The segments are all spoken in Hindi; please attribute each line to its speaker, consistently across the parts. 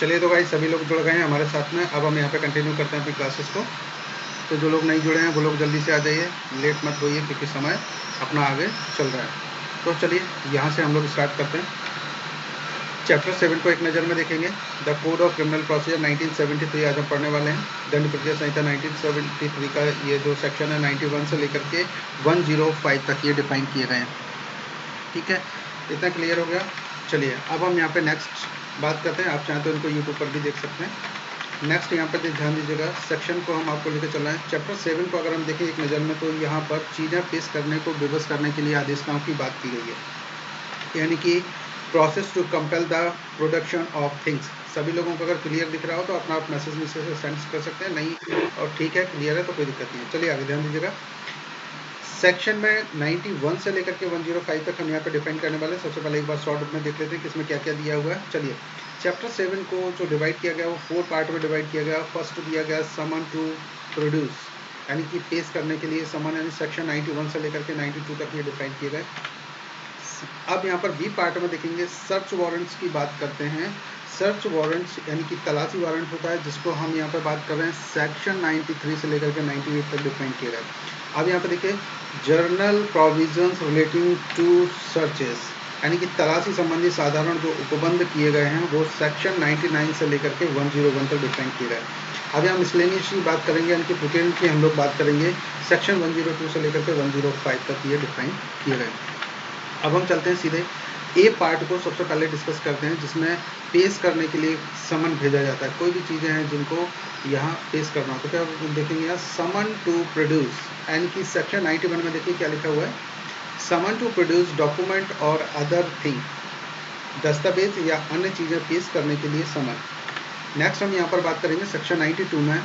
Speaker 1: चलिए तो भाई सभी लोग जुड़ गए हैं हमारे साथ में। अब हम यहाँ पे कंटिन्यू करते हैं अपनी क्लासेस को। तो जो लोग नहीं जुड़े हैं वो लोग जल्दी से आ जाइए, लेट मत होइए क्योंकि समय अपना आगे चल रहा है। तो चलिए यहाँ से हम लोग स्टार्ट करते हैं। चैप्टर 7 को एक नज़र में देखेंगे। The code of criminal procedure 1973 आज हम पढ़ने वाले हैं। दंड प्रक्रिया संहिता 1973 का ये जो सेक्शन है 91 से लेकर के 105 तक ये डिफाइन किए गए हैं। ठीक है, इतना क्लियर हो गया। चलिए अब हम यहाँ पे नेक्स्ट बात करते हैं। आप चाहें तो इनको यूट्यूब पर भी देख सकते हैं। नेक्स्ट यहाँ पर ध्यान दीजिएगा, सेक्शन को हम आपको लेकर चल रहे हैं। चैप्टर 7 को अगर हम देखें एक नज़र में तो यहाँ पर चीज़ें पेश करने को विवश करने के लिए आदेशिकाओं की बात की गई है, यानी कि process to compel the production of things. सभी लोगों को अगर क्लियर दिख रहा हो तो अपना आप मैसेज में से सेंड कर सकते हैं, नहीं और ठीक है क्लियर है तो कोई दिक्कत नहीं है। चलिए आगे ध्यान दीजिएगा। सेक्शन में 91 से लेकर के 105 तक हम यहाँ पे डिफाइन करने वाले हैं। सबसे पहले एक बार शॉर्ट में देख लेते हैं कि इसमें क्या क्या दिया हुआ है। चलिए, चैप्टर 7 को जो डिवाइड किया गया वो 4 पार्ट में डिवाइड किया गया। फर्स्ट दिया गया समन टू प्रोड्यूस, यानी कि पेश करने के लिए समन, यानी सेक्शन 91 से लेकर के 92 तक ये डिफाइन किए गए। अब यहाँ पर बी पार्ट में देखेंगे सर्च वारंट्स की बात करते हैं। सर्च वारंट्स यानी कि तलाशी वारंट होता है, जिसको हम यहाँ पर बात कर रहे हैं सेक्शन 93 से लेकर के 98 तक डिफाइन किया गया। अब यहाँ पर देखिए general provisions relating to searches, यानी कि तलाशी संबंधी साधारण जो उपबंध किए गए हैं वो सेक्शन 99 से लेकर के 101 तक डिफाइन किए गए। अब यहाँ मिसलेनियस की बात करेंगे, यानी कि प्रिटेंड की हम लोग बात करेंगे सेक्शन 102 से लेकर के 105 तक ये डिफाइन किए गए। अब हम चलते हैं सीधे ए पार्ट को सबसे पहले डिस्कस करते हैं, जिसमें पेश करने के लिए समन भेजा जाता है। कोई भी चीज़ें हैं जिनको यहाँ पेश करना हो तो क्या देखेंगे यहाँ समन टू प्रोड्यूस, यानी कि सेक्शन 91 में देखिए क्या लिखा हुआ है, समन टू प्रोड्यूस डॉक्यूमेंट और अदर थिंग, दस्तावेज या अन्य चीज़ें पेश करने के लिए समन। नेक्स्ट हम यहाँ पर बात करेंगे सेक्शन 92 में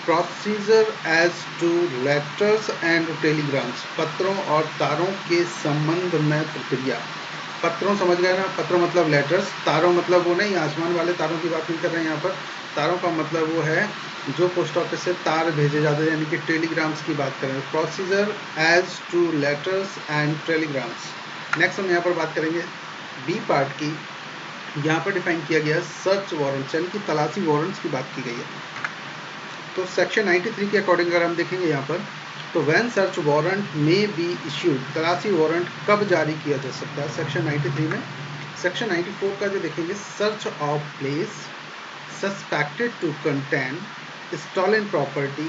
Speaker 1: procedure as to letters and telegrams, पत्रों और तारों के संबंध में प्रक्रिया। पत्रों समझ गए ना, पत्र मतलब लेटर्स, तारों मतलब वो नहीं आसमान वाले तारों की बात नहीं कर रहे हैं यहाँ पर। तारों का मतलब वो है जो पोस्ट ऑफिस से तार भेजे जाते हैं, यानी कि टेलीग्राम्स की बात करें। Procedure as to letters and telegrams. Next हम यहाँ पर बात करेंगे बी पार्ट की। यहाँ पर डिफाइन किया गया सर्च वारंट्स, यानी कि तलाशी वारंट्स की बात की गई है। तो सेक्शन 93 के अकॉर्डिंग अगर हम देखेंगे यहाँ पर तो व्हेन सर्च वारंट में बी इश्यूड, तलाशी वारंट कब जारी किया जा सकता है सेक्शन 93 में। सेक्शन 94 का जो देखेंगे search of place suspected to contain stolen property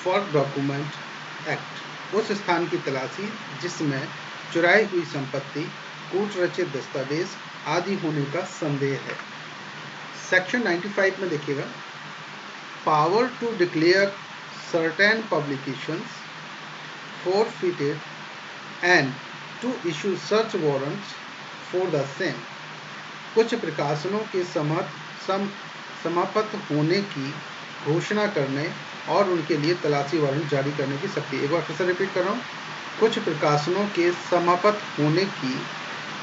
Speaker 1: for document act, उस स्थान की तलाशी जिसमें चुराई हुई संपत्ति, कूट रचित दस्तावेज आदि होने का संदेह है। सेक्शन 95 में देखिएगा power to declare certain publications forfeited and to issue search warrants for the same, कुछ प्रकाशनों के समाप्त होने की घोषणा करने और उनके लिए तलाशी वारंट जारी करने की शक्ति। एक बार फिर से रिपीट कर रहा हूँ, कुछ प्रकाशनों के समाप्त होने की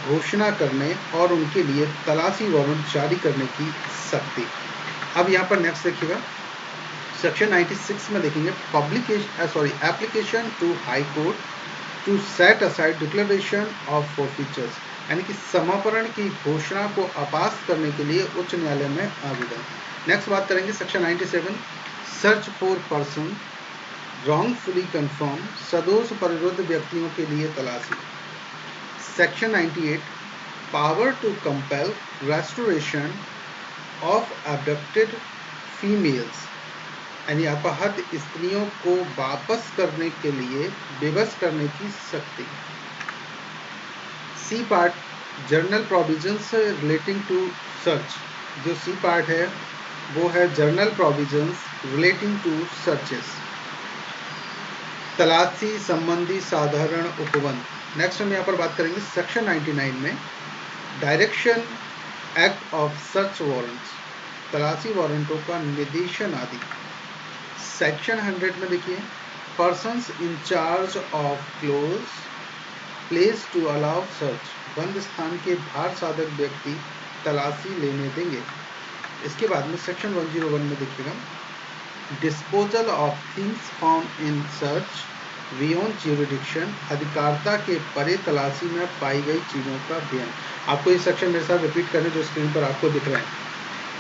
Speaker 1: घोषणा करने और उनके लिए तलाशी वारंट जारी करने की शक्ति। अब यहाँ पर नेक्स्ट देखिएगा सेक्शन 96 में देखेंगे application to high court to set aside declaration of forfeitures, यानी कि समापरण की घोषणा को अपास्त करने के लिए उच्च न्यायालय में आवेदन। नेक्स्ट बात करेंगे section 97 search for person wrongfully confirm, सदोष परिरुद्ध व्यक्तियों के लिए तलाशी। Section 98 power to compel restoration of abducted females, यानी अपहृत स्त्रियों को वापस करने के लिए विवश करने की शक्ति। C part general provisions relating to search, जो सी पार्ट है वो है general provisions relating to searches, तलाशी संबंधी साधारण उपबंध। नेक्स्ट हम यहाँ पर बात करेंगे सेक्शन 99 में direction act of search warrants, तलाशी वारंटों का निर्देशन आदि। सेक्शन 100 में देखिए persons in charge of close place to allow search, बंद स्थान के भार साधक व्यक्ति तलाशी लेने देंगे। इसके बाद में सेक्शन 101 में देखिएगा disposal of things found in search beyond jurisdiction, अधिकारता के परे तलाशी में पाई गई चीज़ों का अध्ययन। आपको ये सेक्शन मेरे साथ रिपीट करने जो स्क्रीन पर आपको दिख रहे हैं।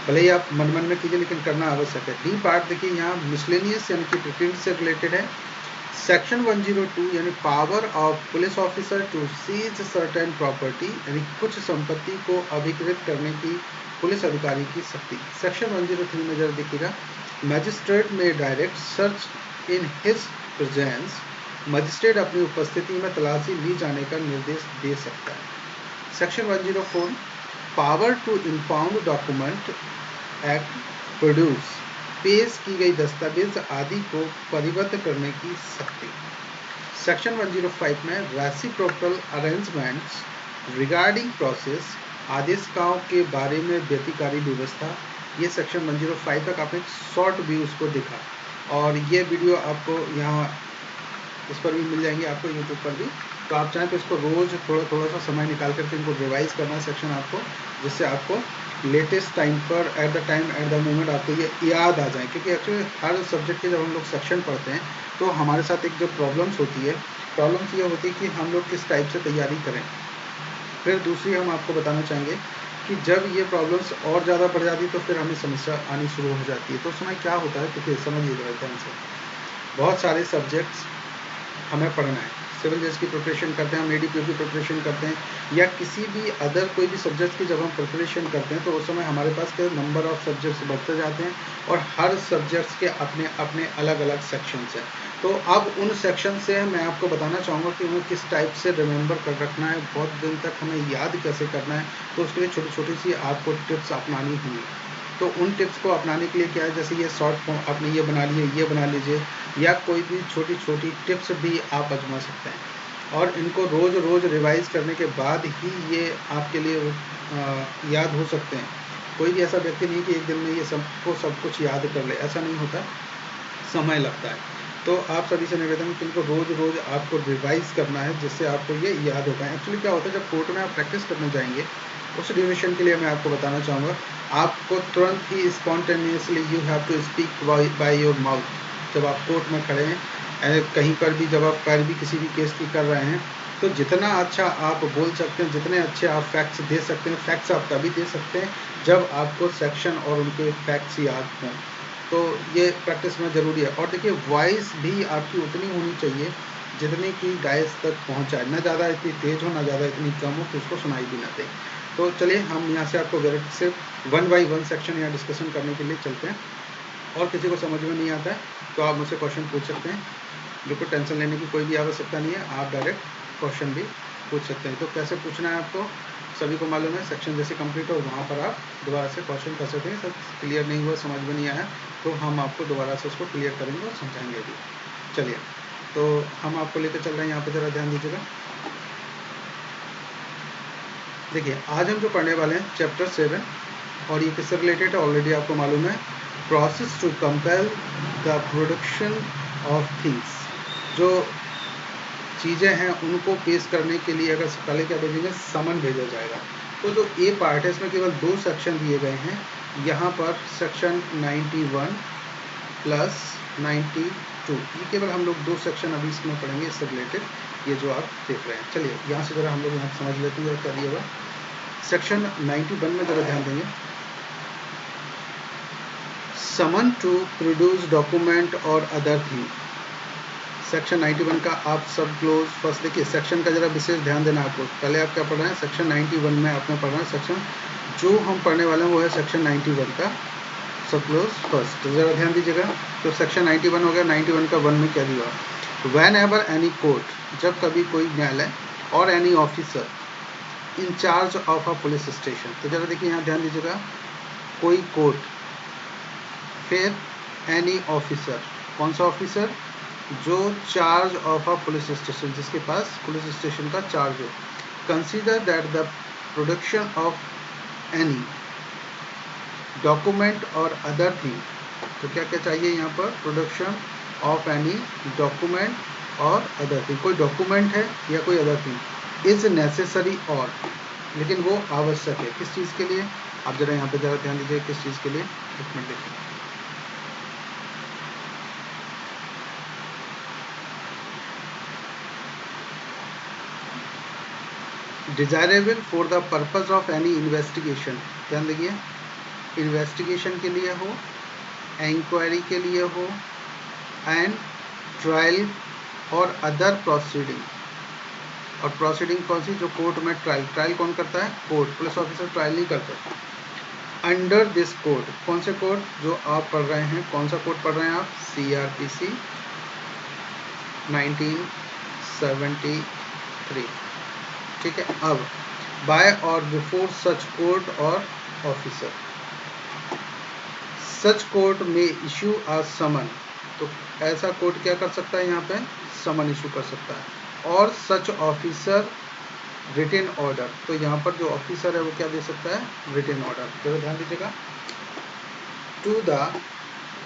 Speaker 1: भले ही आप मन मन में कीजिए लेकिन करना आवश्यक है। डी पार्ट देखिए यहाँ मिसलेनियस यानी कि प्रिफरेंस से रिलेटेड है। सेक्शन 102 यानी power of police officer to seize certain property यानी कुछ संपत्ति को अभिकृत करने की पुलिस अधिकारी की शक्ति। सेक्शन 103 में जरा देखिएगा, मैजिस्ट्रेट में direct search in his presence, magistrate अपनी उपस्थिति में तलाशी ली जाने का निर्देश दे सकता है। Section 104 power to impound document act produce, पेश की गई दस्तावेज आदि को परिबद्ध करने की शक्ति। सेक्शन 105 में रेसिप्रोकल अरेंजमेंट्स रिगार्डिंग प्रोसेस, आदेशिकाओं के बारे में व्यतिकारी व्यवस्था। ये सेक्शन 105 तक आपने शॉर्ट व्यू उसको देखा, और ये वीडियो आपको यहाँ इस पर भी मिल जाएंगे आपको यूट्यूब पर भी। तो आप चाहें तो इसको रोज़ थोड़ा सा समय निकाल करके इनको रिवाइज करना सेक्शन आपको, जिससे आपको लेटेस्ट टाइम पर एट द मोमेंट आपको ये याद आ जाए। क्योंकि एक्चुअली हर सब्जेक्ट के जब हम लोग सेक्शन पढ़ते हैं तो हमारे साथ एक जो प्रॉब्लम्स होती है, प्रॉब्लम्स ये होती है कि हम लोग किस टाइप से तैयारी करें। फिर दूसरी हम आपको बताना चाहेंगे कि जब ये प्रॉब्लम्स और ज़्यादा बढ़ जाती है तो फिर हमें समस्या आनी शुरू हो जाती है। तो उस समय क्या होता है, क्योंकि समझिएगा ध्यान से, बहुत सारे सब्जेक्ट्स हमें पढ़ना है। सिविल जज की प्रिपरेशन करते हैं, हम एडीपीओ की प्रिपरेशन करते हैं, या किसी भी अदर कोई भी सब्जेक्ट की जब हम प्रिपरेशन करते हैं तो उस समय हमारे पास के नंबर ऑफ सब्जेक्ट्स बढ़ते जाते हैं, और हर सब्जेक्ट्स के अपने अपने अलग अलग सेक्शंस हैं। तो अब उन सेक्शन से मैं आपको बताना चाहूँगा कि उन्हें किस टाइप से रिमेंबर कर रखना है, बहुत दिन तक हमें याद कैसे करना है। तो उसके लिए छोटी छोटी सी आपको टिप्स अपनानी होंगी। तो उन टिप्स को अपनाने के लिए क्या है, जैसे ये शॉर्ट फॉर्म आपने ये बना लिए, ये बना लीजिए, या कोई भी छोटी छोटी टिप्स भी आप आजमा सकते हैं, और इनको रोज़ रोज़ रिवाइज करने के बाद ही ये आपके लिए याद हो सकते हैं। कोई भी ऐसा व्यक्ति नहीं कि एक दिन में ये सब कुछ याद कर ले, ऐसा नहीं होता, समय लगता है। तो आप सभी से निवेदन है कि इनको रोज़ रोज़ आपको रिवाइज करना है, जिससे आपको ये याद हो पाए। एक्चुअली क्या होता है, जब कोर्ट में आप प्रैक्टिस करने जाएंगे उस ड्यूरेशन के लिए मैं आपको बताना चाहूँगा, आपको तुरंत ही spontaneously you have to speak by your mouth. जब आप कोर्ट में खड़े हैं, कहीं पर भी जब आप पैरवी किसी भी केस की कर रहे हैं, तो जितना अच्छा आप बोल सकते हैं, जितने अच्छे आप फैक्ट्स दे सकते हैं, फैक्ट्स आप तभी दे सकते हैं जब आपको सेक्शन और उनके फैक्ट्स याद हों। तो ये प्रैक्टिस में ज़रूरी है। और देखिए वॉइस भी आपकी उतनी होनी चाहिए जितनी कि डायस तक पहुँचाए, ना ज़्यादा इतनी तेज़ हो, ना ज़्यादा इतनी कम हो कि उसको सुनाई भी ना दे। तो चलिए हम यहाँ से आपको डायरेक्ट से 1 बाई 1 सेक्शन यहाँ डिस्कशन करने के लिए चलते हैं। और किसी को समझ में नहीं आता है तो आप मुझसे क्वेश्चन पूछ सकते हैं, बिल्कुल टेंशन लेने की कोई भी आवश्यकता नहीं है, आप डायरेक्ट क्वेश्चन भी पूछ सकते हैं। तो कैसे पूछना है आपको सभी को मालूम है, सेक्शन जैसे कंप्लीट हो वहाँ पर आप दोबारा से क्वेश्चन कर सकते हैं। सब क्लियर नहीं हुआ, समझ में नहीं आया तो हम आपको दोबारा से उसको क्लियर करेंगे और समझाएंगे भी। चलिए तो हम आपको लेकर चल रहे हैं, यहाँ पर ज़रा ध्यान दीजिएगा। देखिए आज हम जो पढ़ने वाले हैं चैप्टर 7, और ये किससे रिलेटेड है ऑलरेडी आपको मालूम है, process to compel the production of things. जो चीज़ें हैं उनको पेश करने के लिए अगर पहले क्या भेजेंगे, समन भेजा जाएगा। तो जो ए पार्ट है इसमें केवल 2 सेक्शन दिए गए हैं। यहाँ पर सेक्शन 91 प्लस 92, ये केवल हम लोग 2 सेक्शन अभी इसमें पढ़ेंगे इससे रिलेटेड, ये जो आप देख रहे हैं। चलिए यहाँ से ज़रा हम लोग यहाँ समझ लेते हैं क्या दिया हुआ। सेक्शन 91 में ज़रा ध्यान देंगे, समन टू प्रोड्यूस डॉक्यूमेंट और अदर थिंग। सेक्शन 91 का आप सब क्लोज फर्स्ट देखिए, सेक्शन का जरा विशेष ध्यान देना आपको। पहले आप क्या पढ़ रहे हैं, सेक्शन 91 में आपने पढ़ रहे हैं, सेक्शन जो हम पढ़ने वाले हैं वो है सेक्शन 91 का सब क्लोज फर्स्ट। तो ज़रा ध्यान दीजिएगा। तो सेक्शन 91 हो गया, 91 का 1 में क्या दिया, वैन एवर एनी कोर्ट, जब कभी कोई न्यायालय, और any officer in charge of a police station. तो ज़रा देखिए यहाँ ध्यान दीजिएगा, कोई कोर्ट, फिर एनी ऑफिसर, कौन सा ऑफिसर, जो charge of a police station, जिसके पास पुलिस स्टेशन का चार्ज हो। Consider that the production of any document और अदर थिंग। तो क्या क्या चाहिए यहाँ पर, प्रोडक्शन ऑफ एनी डॉक्यूमेंट और अदर थिंग, कोई डॉक्यूमेंट है या कोई अदर थिंग, इज नेसेसरी, और लेकिन वो आवश्यक है। किस चीज़ के लिए, आप जरा यहाँ पे जरा ध्यान दीजिए, किस चीज़ के लिए, एक मिनट देखिए। Desirable for the purpose of any investigation, ध्यान देखिए, इन्वेस्टिगेशन के लिए हो, इंक्वायरी के लिए हो, एंड ट्रायल और अदर प्रोसीडिंग। और प्रोसीडिंग कौन सी? जो कोर्ट में ट्रायल कौन करता है? कोर्ट। पुलिस ऑफिसर ट्रायल नहीं करता। अंडर दिस कोड, कौन से कोड? जो आप पढ़ रहे हैं, कौन सा कोड पढ़ रहे हैं आप? CRPC 1973। ठीक है। अब बाय और बिफोर सच कोर्ट और ऑफिसर, सच कोर्ट में इशू आ समन, तो ऐसा कोर्ट क्या कर सकता है? यहाँ पे समन इशू कर सकता है। और सच ऑफिसर रिटन ऑर्डर, तो यहाँ पर जो ऑफिसर है वो क्या दे सकता है? Written order. जरा ध्यान दीजिएगा। To the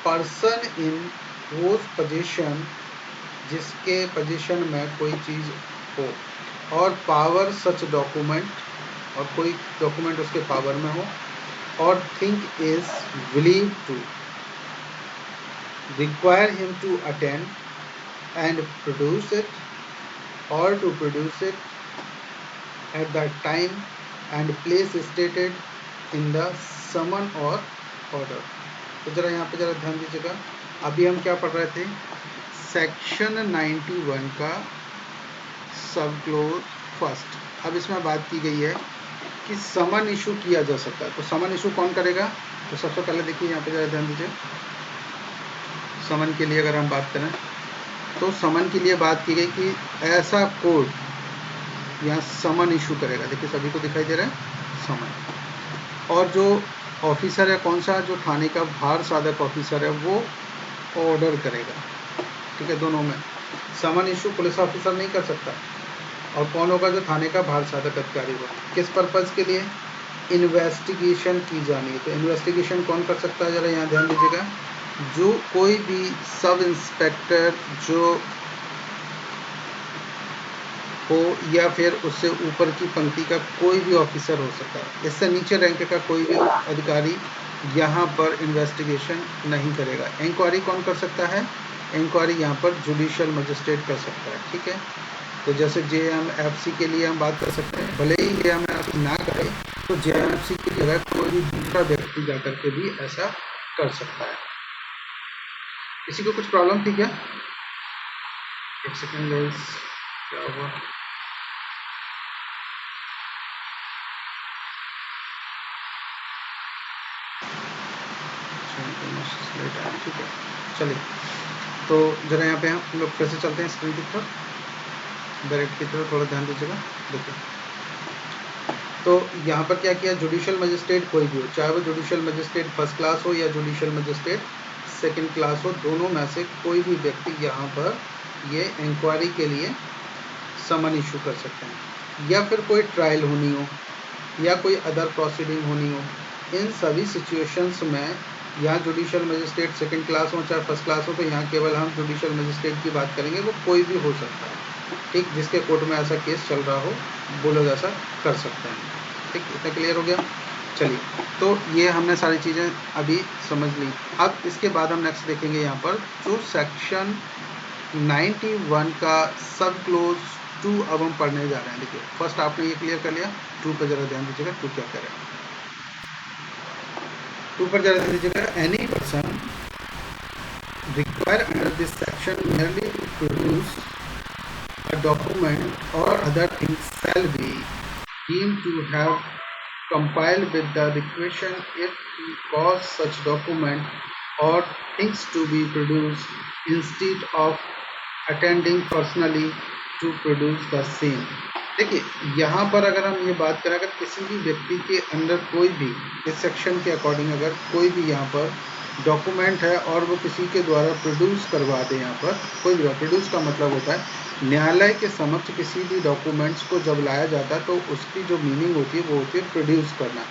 Speaker 1: person in whose position, जिसके पोजीशन में कोई चीज़ हो, और पावर सच डॉक्यूमेंट, और कोई डॉक्यूमेंट उसके पावर में हो, और think is believe to require him to attend and produce it, or to produce it at the time and place stated in the summon or order। तो जरा यहाँ पे जरा ध्यान दीजिएगा। अभी हम क्या पढ़ रहे थे? सेक्शन 91 का सब क्लोज फर्स्ट। अब इसमें बात की गई है कि समन इशू किया जा सकता है। तो समन इशू कौन करेगा? तो सबसे पहले देखिए यहाँ पे जरा ध्यान दीजिए। समन के लिए अगर हम बात करें तो समन के लिए बात की गई कि ऐसा कोर्ट यहाँ समन इशू करेगा। देखिए सभी को दिखाई दे रहा है समन। और जो ऑफिसर है कौन सा? जो थाने का भार साधक ऑफिसर है वो ऑर्डर करेगा। ठीक है। दोनों में समन इशू पुलिस ऑफिसर नहीं कर सकता। और कौन होगा? जो थाने का भार साधक अधिकारी होगा। किस पर्पज़ के लिए? इन्वेस्टिगेशन की जानी है। तो इन्वेस्टिगेशन कौन कर सकता है? जरा यहाँ ध्यान दीजिएगा। जो कोई भी सब इंस्पेक्टर जो हो या फिर उससे ऊपर की पंक्ति का कोई भी ऑफिसर हो सकता है, इससे नीचे रैंक का कोई भी अधिकारी यहाँ पर इन्वेस्टिगेशन नहीं करेगा। इंक्वायरी कौन कर सकता है? इंक्वायरी यहाँ पर जुडिशियल मजिस्ट्रेट कर सकता है। ठीक है। तो जैसे JMFC के लिए हम बात कर सकते हैं, भले ही JMFC ना करे तो JMFC की जगह कोई भी दूसरा व्यक्ति जाकर के भी ऐसा कर सकता है। किसी को कुछ प्रॉब्लम थी क्या? एक सेकेंड गाइस, क्या हुआ? ठीक है, चलिए। तो जरा यहाँ पे हम लोग फिर से चलते हैं स्क्रीन की तरफ, डायरेक्ट की तरफ। थोड़ा ध्यान दीजिएगा। देखिए तो यहाँ पर क्या किया? जुडिशियल मजिस्ट्रेट कोई भी हो, चाहे वो जुडिशियल मजिस्ट्रेट फर्स्ट क्लास हो या जुडिशियल मजिस्ट्रेट सेकंड क्लास हो, दोनों में से कोई भी व्यक्ति यहाँ पर ये इंक्वायरी के लिए समन इशू कर सकते हैं। या फिर कोई ट्रायल होनी हो या कोई अदर प्रोसीडिंग होनी हो, इन सभी सिचुएशंस में यहाँ जुडिशियल मजिस्ट्रेट सेकंड क्लास हो चाहे फर्स्ट क्लास हो, तो यहाँ केवल हम जुडिशियल मजिस्ट्रेट की बात करेंगे। वो कोई भी हो सकता है। ठीक। जिसके कोर्ट में ऐसा केस चल रहा हो वो लोग ऐसा कर सकते हैं। ठीक। इतना क्लियर हो गया? चलिए, तो ये हमने सारी चीज़ें अभी समझ ली। अब इसके बाद हम नेक्स्ट देखेंगे यहाँ पर जो सेक्शन 91 का सब क्लोज 2 अब हम पढ़ने जा रहे हैं। देखिए फर्स्ट आपने ये क्लियर कर लिया। 2 पर जरा ध्यान दीजिएगा। 2 क्या कह रहे हैं? 2 पर जरा ध्यान दीजिएगा। Any person require under this section merely to produce a document or other things shall be deemed to have compiled with the requisition if he cause such document or things to be produced instead of attending personally to produce the same। देखिए यहाँ पर अगर हम ये बात करें, अगर किसी भी व्यक्ति के अंदर कोई भी इस सेक्शन के अकॉर्डिंग अगर कोई भी यहाँ पर डॉक्यूमेंट है और वो किसी के द्वारा प्रोड्यूस करवा दे, यहाँ पर कोई भी प्रोड्यूस का मतलब होता है न्यायालय के समक्ष किसी भी डॉक्यूमेंट्स को जब लाया जाता है तो उसकी जो मीनिंग होती है वो होती है प्रोड्यूस करना,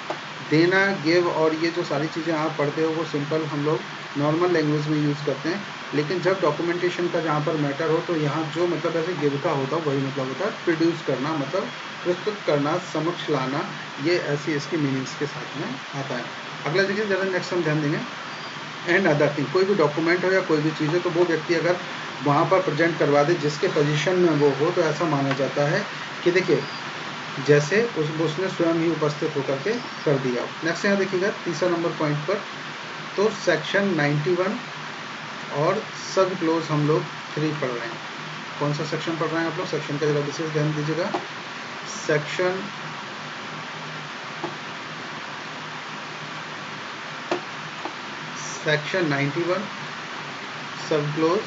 Speaker 1: देना, गिव। और ये जो सारी चीज़ें आप पढ़ते हो वो सिंपल हम लोग नॉर्मल लैंग्वेज में यूज़ करते हैं। लेकिन जब डॉक्यूमेंटेशन का जहाँ पर मैटर हो तो यहाँ जो मतलब ऐसे गिव का होता है वही मतलब होता है प्रोड्यूस करना, मतलब प्रस्तुत करना, समक्ष लाना। ये ऐसी इसकी मीनिंग्स के साथ में आता है। अगला देखिए जरा, नेक्स्ट हम ध्यान देंगे। एंड अदर थिंग, कोई भी डॉक्यूमेंट हो या कोई भी चीज़ हो तो वो व्यक्ति अगर वहाँ पर प्रेजेंट करवा दे जिसके पोजीशन में वो हो तो ऐसा माना जाता है कि देखिए जैसे उसने स्वयं ही उपस्थित होकर के कर दिया। नेक्स्ट यहाँ देखिएगा तीसरा नंबर पॉइंट पर, तो सेक्शन 91 और सब क्लोज हम लोग 3 पढ़ रहे हैं। कौन सा सेक्शन पढ़ रहे हैं आप लोग? सेक्शन का जरा विशेष ध्यान दीजिएगा। सेक्शन सेक्शन 91 सब क्लोज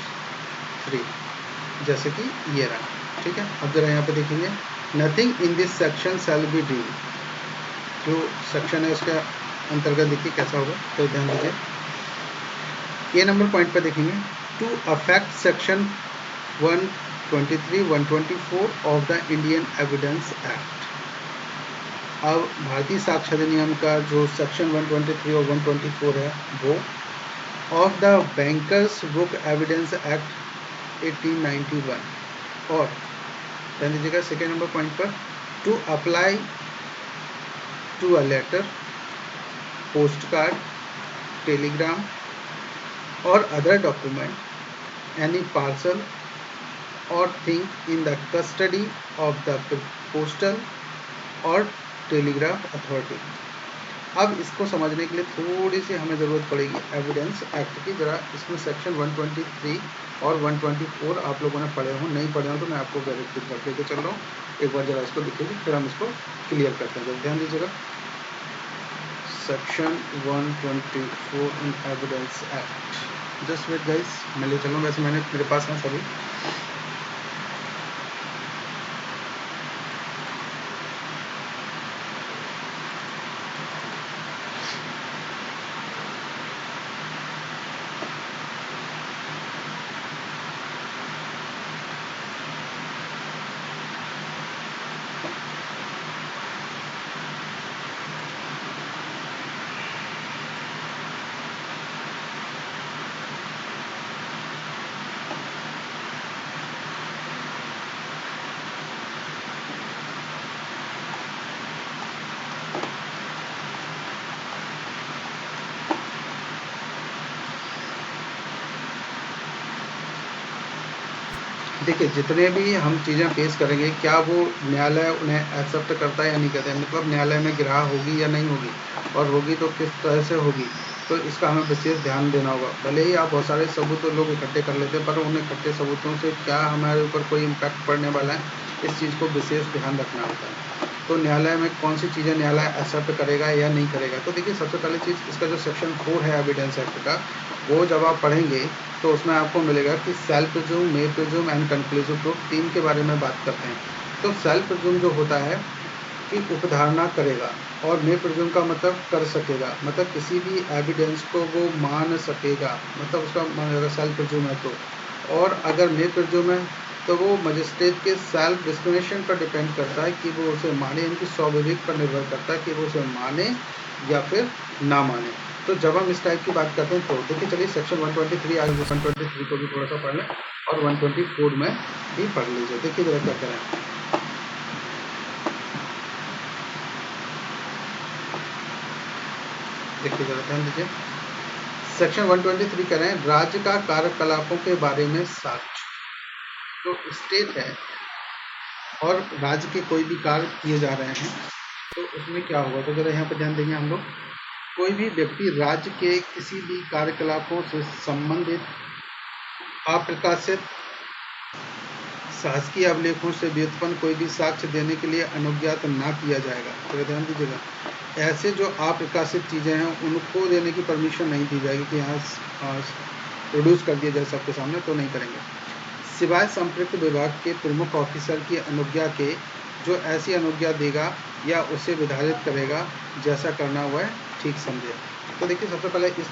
Speaker 1: 3, जैसे कि ये रहा, ठीक है। अब जरा यहाँ पे देखेंगे, nothing in this section shall be deem, जो सेक्शन है उसके अंतर्गत देखिए कैसा होगा, तो ध्यान दीजिए। ये नंबर पॉइंट पर देखेंगे, to affect section 123, 124 of the Indian Evidence Act. अब भारतीय साक्ष्य अधिनियम का जो सेक्शन 123 और 124 है वो of the Bankers Book Evidence Act 1891, और ध्यान दीजिएगा सेकेंड नंबर पॉइंट पर, to apply to a letter, post card, telegram और अदर डॉक्यूमेंट एनी पार्सल और thing in the custody of the postal और टेलीग्राफ अथॉरिटी। अब इसको समझने के लिए थोड़ी सी हमें ज़रूरत पड़ेगी एविडेंस एक्ट की। जरा इसमें सेक्शन 123 और 124 आप लोगों ने पढ़े हों, नहीं पढ़े हों तो मैं आपको वेरीफाई करके के चल रहा हूँ, एक बार जरा इसको देखिए, फिर हम इसको क्लियर करते हैं। ध्यान दीजिएगा, section 124 in evidence act, just wait guys, मैं ले चलूँ, वैसे मैंने मेरे पास हैं सभी। देखिए, जितने भी हम चीज़ें पेश करेंगे, क्या वो न्यायालय उन्हें एक्सेप्ट करता है या नहीं करता है, मतलब न्यायालय में गिरा होगी या नहीं होगी, और होगी तो किस तरह से होगी, तो इसका हमें विशेष ध्यान देना होगा। भले ही आप बहुत सारे सबूत लोग इकट्ठे कर लेते हैं, पर उन इकट्ठे सबूतों से क्या हमारे ऊपर कोई इम्पैक्ट पड़ने वाला है, इस चीज़ को विशेष ध्यान रखना होता है। तो न्यायालय में कौन सी चीज़ें न्यायालय एक्सेप्ट करेगा या नहीं करेगा, तो देखिए सबसे पहली चीज़ इसका जो सेक्शन 4 है एविडेंस एक्ट का, वो जब आप पढ़ेंगे तो उसमें आपको मिलेगा कि self presume, may presume and conclusive proof, 3 के बारे में बात करते हैं। तो सेल्फ प्रिज्यूम जो होता है कि उपधारणा करेगा, और मे प्रिज्यूम का मतलब कर सकेगा, मतलब किसी भी एविडेंस को वो मान सकेगा, मतलब उसका अगर सेल्फ प्रिज्यूम है तो। और अगर मे प्रिज्यूम है तो वो मजिस्ट्रेट के सेल्फ डिस्क्रिमिनेशन पर डिपेंड करता है कि वो उसे माने, इनकी स्वाभाविक पर निर्भर करता है कि वो उसे माने या फिर ना माने। तो जब हम इस टाइप की बात करते हैं तो देखिए, चलिए सेक्शन 123 आज 123 को भी थोड़ा सा पढ़ लें और 124 में भी पढ़ लीजिए। देखिए जरा क्या करें, देखिए जरा ध्यान दीजिए। सेक्शन 123 कह रहे हैं राज्य का कार्यकलापों के बारे में साक्ष्य। तो स्टेट है और राज्य के कोई भी कार्य किए जा रहे हैं तो उसमें क्या होगा, तो जरा यहाँ पर ध्यान देंगे हम लोग। कोई भी व्यक्ति राज्य के किसी भी कार्यकलापों से संबंधित अप्रकाशित शासकीय अभिलेखों से व्युत्पन्न कोई भी साक्ष्य देने के लिए अनुज्ञात ना किया जाएगा। तो ध्यान दीजिएगा, ऐसे जो अप्रकाशित चीज़ें हैं उनको देने की परमिशन नहीं दी जाएगी कि यहाँ प्रोड्यूस कर दिया जाए सबके सामने, तो नहीं करेंगे। सिवाय संपृक्त विभाग के प्रमुख ऑफिसर की अनुज्ञा के, जो ऐसी अनुज्ञा देगा या उसे विधारित करेगा जैसा करना हुआ है ठीक समझे। तो देखिए सबसे पहले इस